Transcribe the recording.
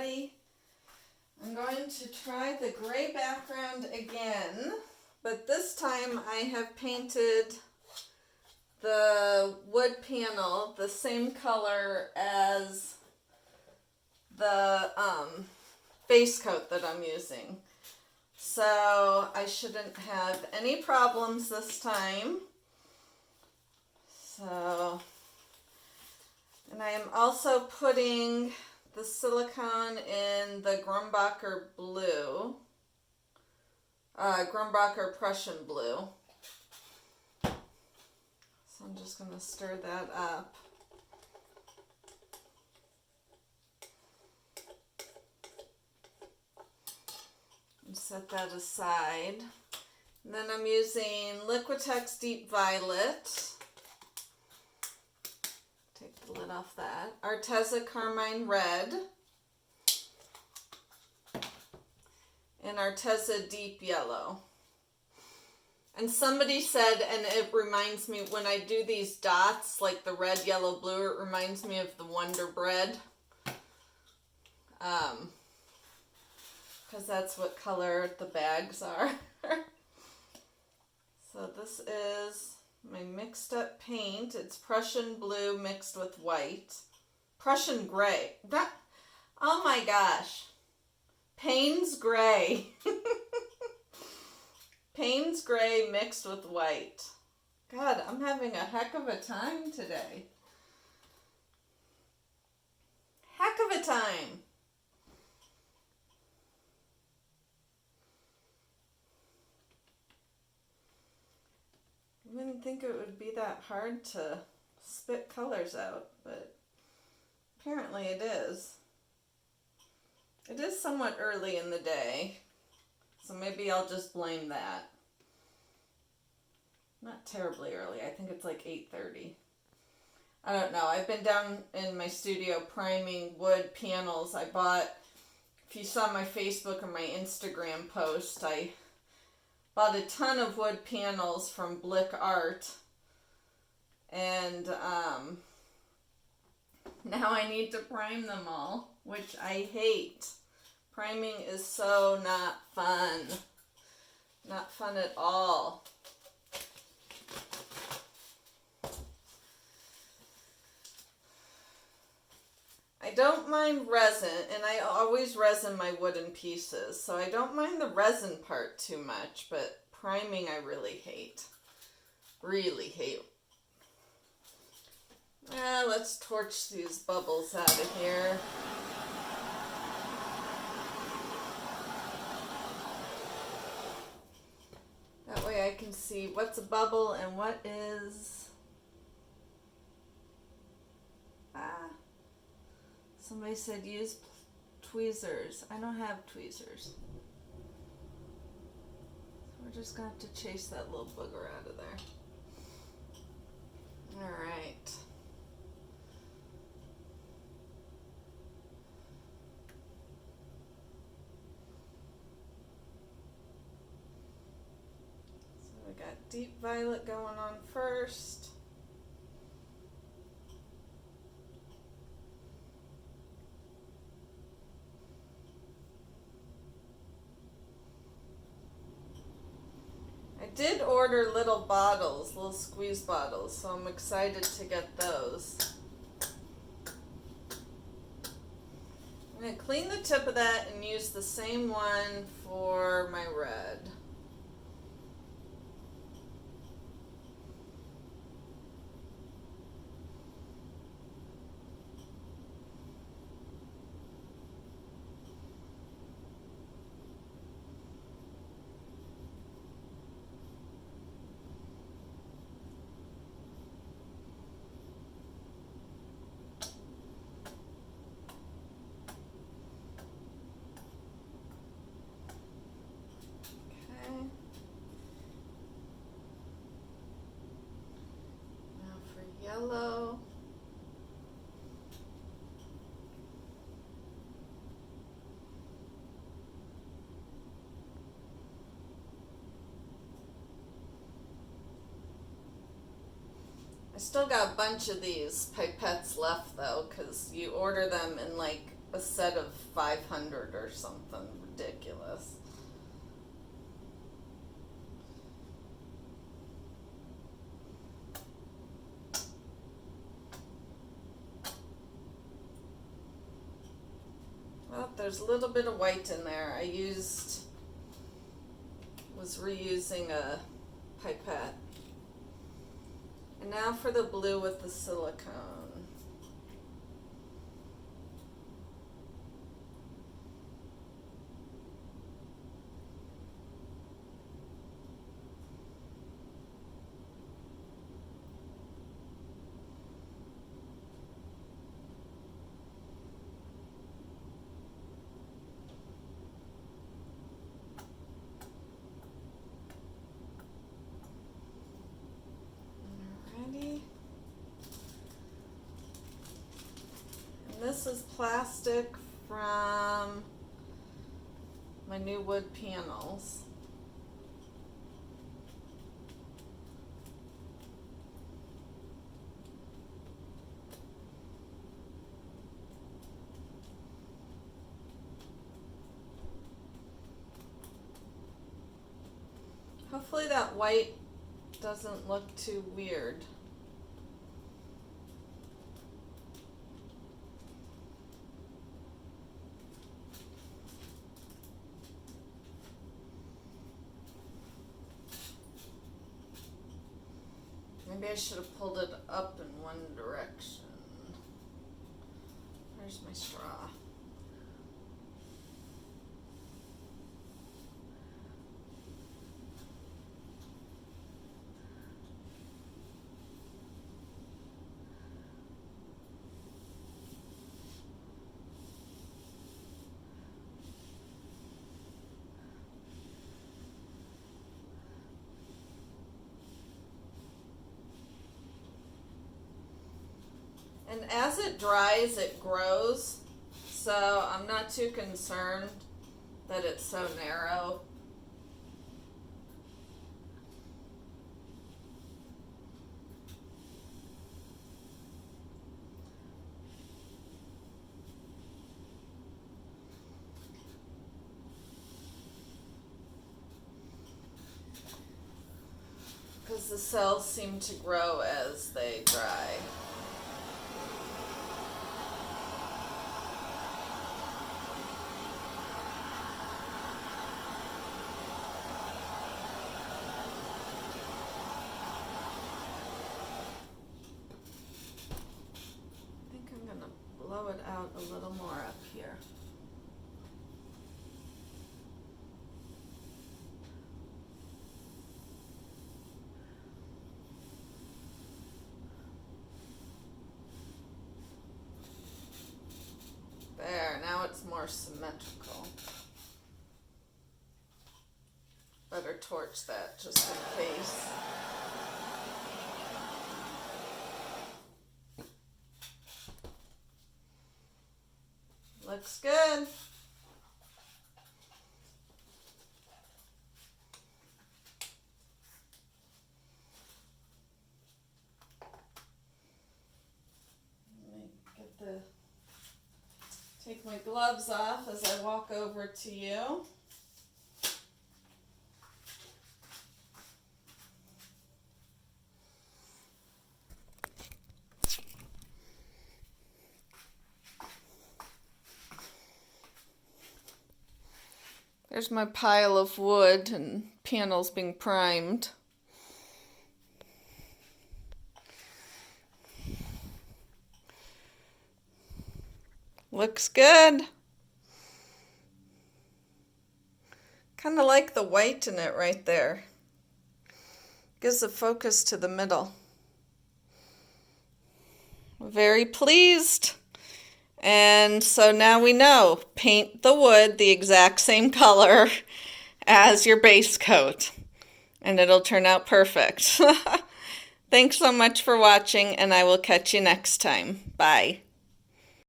everybody. I'm going to try the gray background again, but this time I have painted the wood panel the same color as the base coat that I'm using. So I shouldn't have any problems this time. So, and I am also putting the silicone in the Grumbacher blue, Grumbacher Prussian blue. So I'm just going to stir that up. And set that aside. And then I'm using Liquitex Deep Violet. Take the lid off that. Arteza Carmine Red. And Arteza Deep Yellow. And somebody said, and it reminds me, when I do these dots, like the red, yellow, blue, it reminds me of the Wonder Bread. Because that's what color the bags are. So this is my mixed up paint. It's Prussian blue mixed with white. Prussian gray. Oh my gosh. Payne's gray. Payne's gray mixed with white. God, I'm having a heck of a time today. Heck of a time. I didn't think it would be that hard to spit colors out, but apparently it is. It is somewhat early in the day, so maybe I'll just blame that. Not terribly early. I think it's like 8:30. I don't know. I've been down in my studio priming wood panels. I bought, if you saw my Facebook or my Instagram post, I bought a ton of wood panels from Blick Art, and now I need to prime them all, which I hate. Priming is so not fun. Not fun at all. I don't mind resin, and I always resin my wooden pieces, so I don't mind the resin part too much, but priming I really hate. Really hate. Let's torch these bubbles out of here. That way I can see what's a bubble and what is... Somebody said use tweezers. I don't have tweezers. So we're just going to have to chase that little booger out of there. Alright. So we got deep violet going on first. I did order little bottles, little squeeze bottles, so I'm excited to get those. I'm going to clean the tip of that and use the same one for my red. Yellow. I still got a bunch of these pipettes left though, because you order them in like a set of 500 or something ridiculous. Well, there's a little bit of white in there. Was reusing a pipette. And now for the blue with the silicone. This is plastic from my new wood panels. Hopefully that white doesn't look too weird. Maybe I should have pulled it up in one direction. Where's my straw? And as it dries, it grows, so I'm not too concerned that it's so narrow. Because the cells seem to grow as they dry. Blow it out a little more up here. There, now it's more symmetrical. Better torch that just in case. Looks good. Let me take my gloves off as I walk over to you. There's my pile of wood and panels being primed. Looks good. Kind of like the white in it right there. Gives the focus to the middle. Very pleased. And so now we know, paint the wood the exact same color as your base coat, and it'll turn out perfect. Thanks so much for watching, and I will catch you next time. Bye.